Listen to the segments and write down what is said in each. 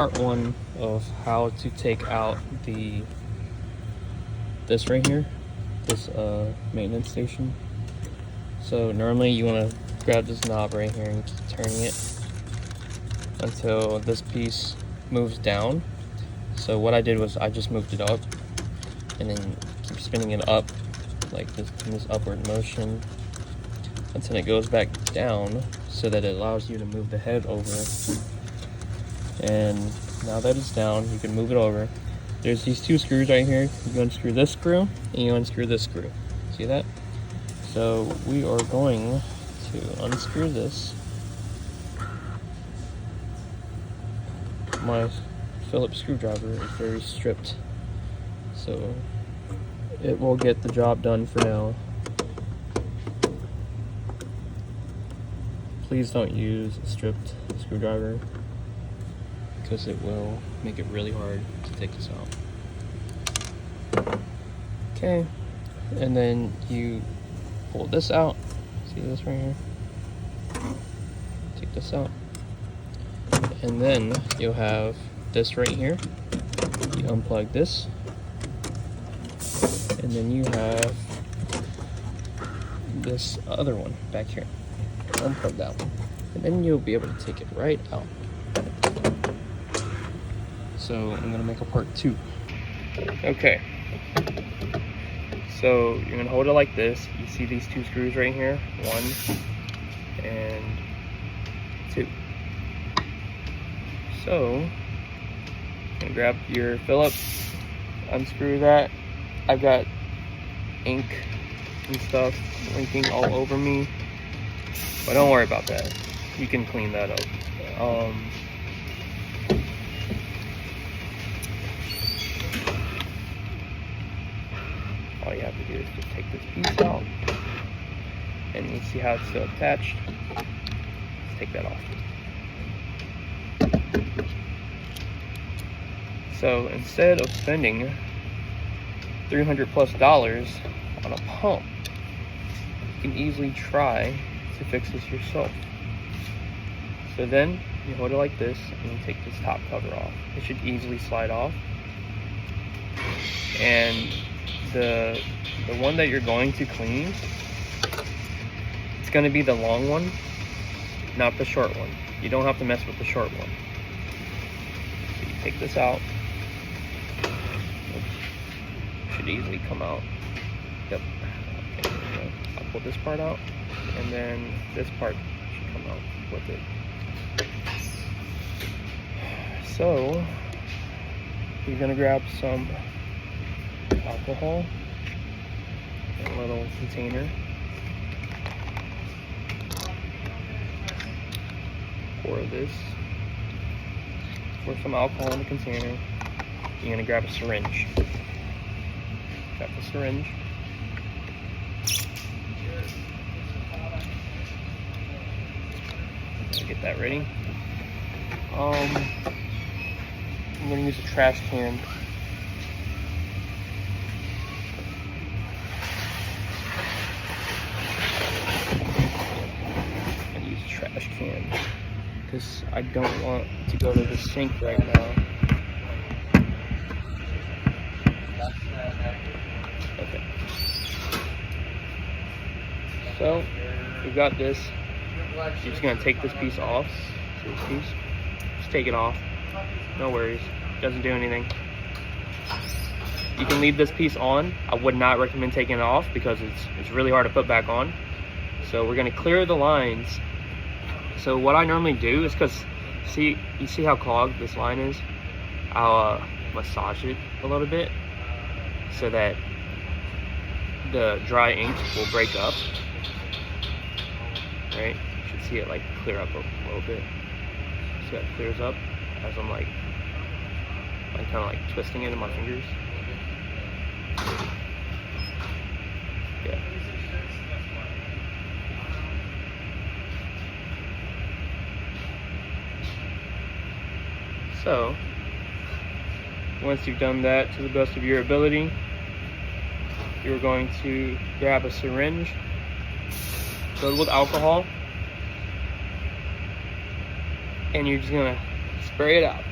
Part one of how to take out this right here, this maintenance station. So normally you want to grab this knob right here and keep turning it until this piece moves down. So what I did was I just moved it up and then keep spinning it up like this in this upward motion until it goes back down, so that it allows you to move the head over. And now that it's down, you can move it over. There's these two screws right here. You unscrew this screw and you unscrew this screw. See that? So we are going to unscrew this. My Phillips screwdriver is very stripped, so it will get the job done for now. Please don't use a stripped screwdriver, because it will make it really hard to take this out. Okay, and then you pull this out. See this right here? Take this out. And then you'll have this right here. You unplug this. And then you have this other one back here. Unplug that one. And then you'll be able to take it right out. So I'm gonna make a part two. Okay. So you're gonna hold it like this. You see these two screws right here? 1 and 2. So you're gonna grab your Phillips, unscrew that. I've got ink and stuff linking all over me, but don't worry about that. You can clean that up. All you have to do is just take this piece out, and you see how it's still attached. Let's take that off. So instead of spending $300+ on a pump, you can easily try to fix this yourself. So then you hold it like this and you take this top cover off. It should easily slide off. And the one that you're going to clean, it's going to be the long one, not the short one. You don't have to mess with the short one. So you take this out. Should easily come out. Yep. Okay, so I'll pull this part out, and then this part should come out with it. So you're gonna grab some alcohol in a little container. Pour this. Pour some alcohol in the container. You're gonna grab a syringe. Grab the syringe. Get that ready. I'm gonna use a trash can. I'm gonna use a trash can because I don't want to go to the sink right now. Okay. So we've got this. You're just gonna take this piece off. See this piece? Just take it off. No worries. Doesn't do anything. You can leave this piece on. I would not recommend taking it off because it's really hard to put back on. So we're gonna clear the lines. So what I normally do is, because you see how clogged this line is? I'll massage it a little bit so that the dry ink will break up. Right? You should see it like clear up a little bit. See how it clears up as I'm like kind of like twisting it in my fingers. Yeah. So once you've done that to the best of your ability, you're going to grab a syringe filled with alcohol, and you're just gonna spray it out.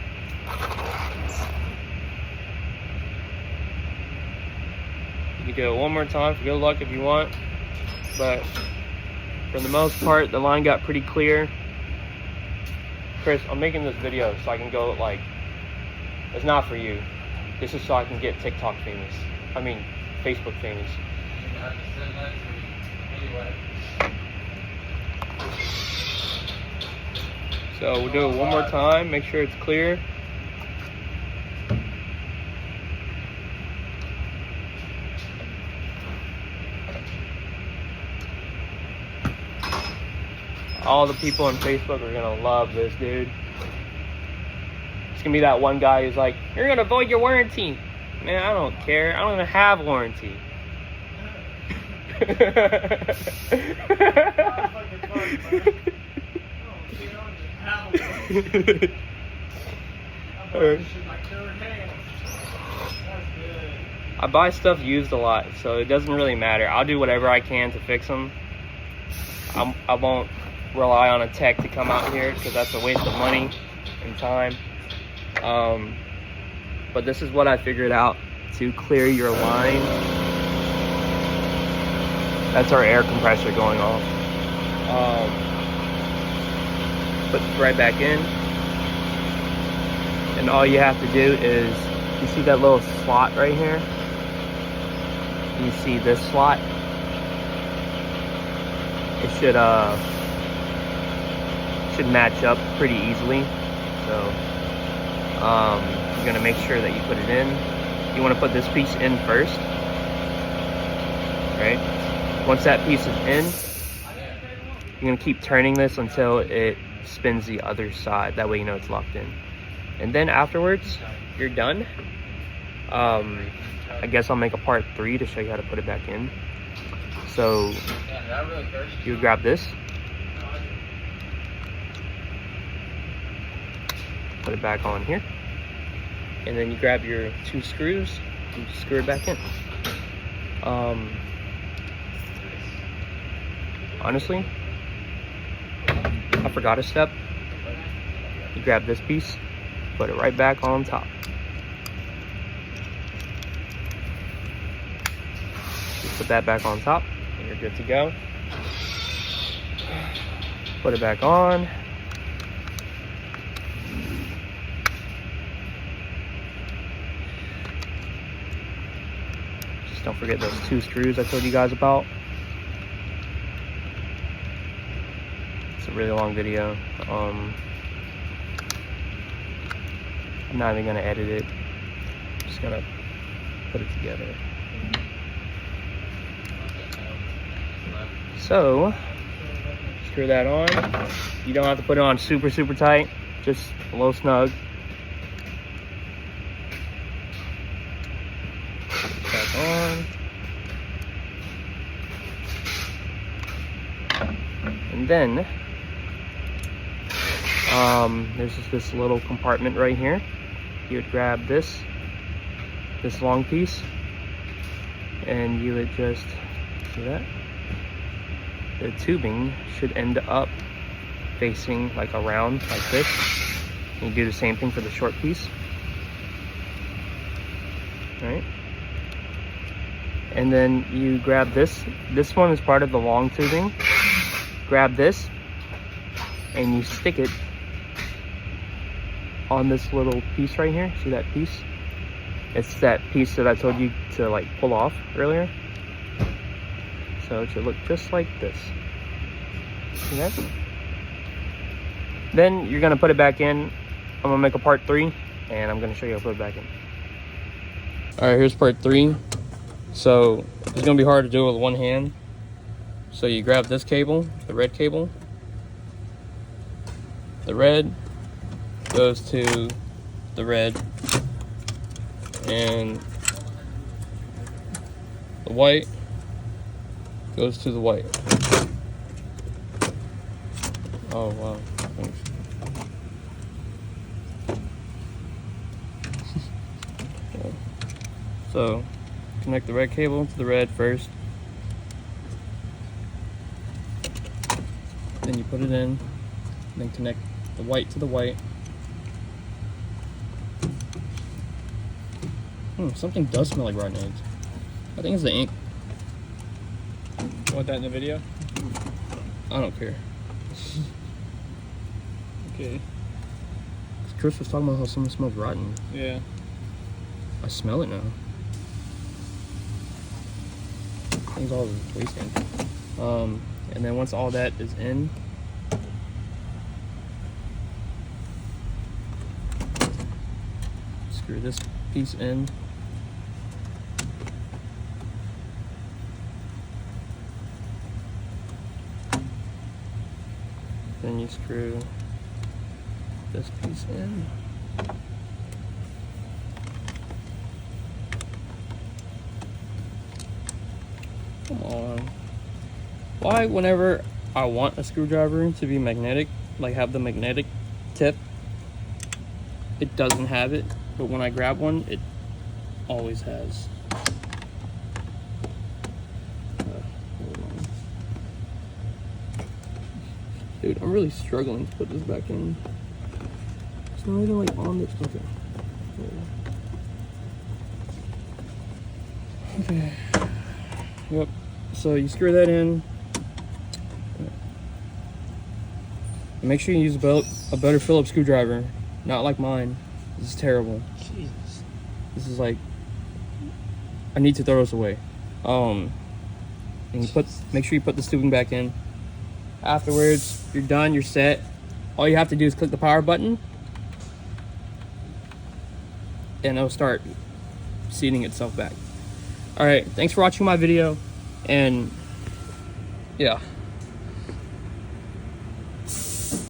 You can do it one more time for good luck if you want, but for the most part, the line got pretty clear. Chris, I'm making this video so I can go, like, it's not for you. This is so I can get TikTok famous. I mean, Facebook famous. I have to send that to you anyway. So we'll do it one more time, make sure it's clear. All the people on Facebook are gonna love this, dude. It's gonna be that one guy who's like, you're gonna void your warranty. Man, I don't care. I don't even have warranty. I buy stuff used a lot, so it doesn't really matter. I'll do whatever I can to fix them. I won't rely on a tech to come out here because that's a waste of money and time. But this is what I figured out to clear your line. That's our air compressor going off. Put it right back in. And all you have to do is, you see that little slot right here? You see this slot? It should match up pretty easily. So you're gonna make sure that you put it in. You want to put this piece in first, right? Once that piece is in, you're gonna keep turning this until it spins the other side. That way you know it's locked in. And then afterwards, you're done. I guess I'll make a part 3 to show you how to put it back in. So you grab this, put it back on here, and then you grab your 2 screws and screw it back in. Honestly, I forgot a step. You grab this piece, put it right back on top. Just put that back on top and you're good to go. Put it back on. Just don't forget those 2 screws I told you guys about. It's a really long video. I'm not even gonna edit it. I'm just gonna put it together. So, screw that on. You don't have to put it on super tight, just a little snug. Back on. And then, there's just this little compartment right here. You would grab this long piece, and you would just, see that? The tubing should end up facing like around like this. You do the same thing for the short piece. Right? And then you grab this. This one is part of the long tubing. Grab this and you stick it on this little piece right here. See that piece? It's that piece that I told you to like pull off earlier. So it should look just like this. See that? Then you're gonna put it back in. I'm gonna make a part 3 and I'm gonna show you how to put it back in. All right, here's part 3. So it's gonna be hard to do it with one hand. So you grab this cable, the red cable. The red goes to the red, and the white goes to the white. Oh wow, thanks. So connect the red cable to the red first, then you put it in, then connect the white to the white, Something does smell like rotten eggs. I think it's the ink. You want that in the video? I don't care. Okay. Chris was talking about how something smells rotten. Yeah. I smell it now. Things all wasting. And then once all that is in, screw this piece in. Then you screw this piece in. Come on. Why, whenever I want a screwdriver to be magnetic, like have the magnetic tip, it doesn't have it, but when I grab one, it always has. Hold on. Dude, I'm really struggling to put this back in. It's not even like on this. Okay. Okay. Yep. So you screw that in. Make sure you use a better Phillips screwdriver, not like mine. This is terrible. Jesus. This is like, I need to throw this away. And you make sure you put the tubing back in. Afterwards, you're done. You're set. All you have to do is click the power button, and it'll start seating itself back. All right. Thanks for watching my video, and yeah.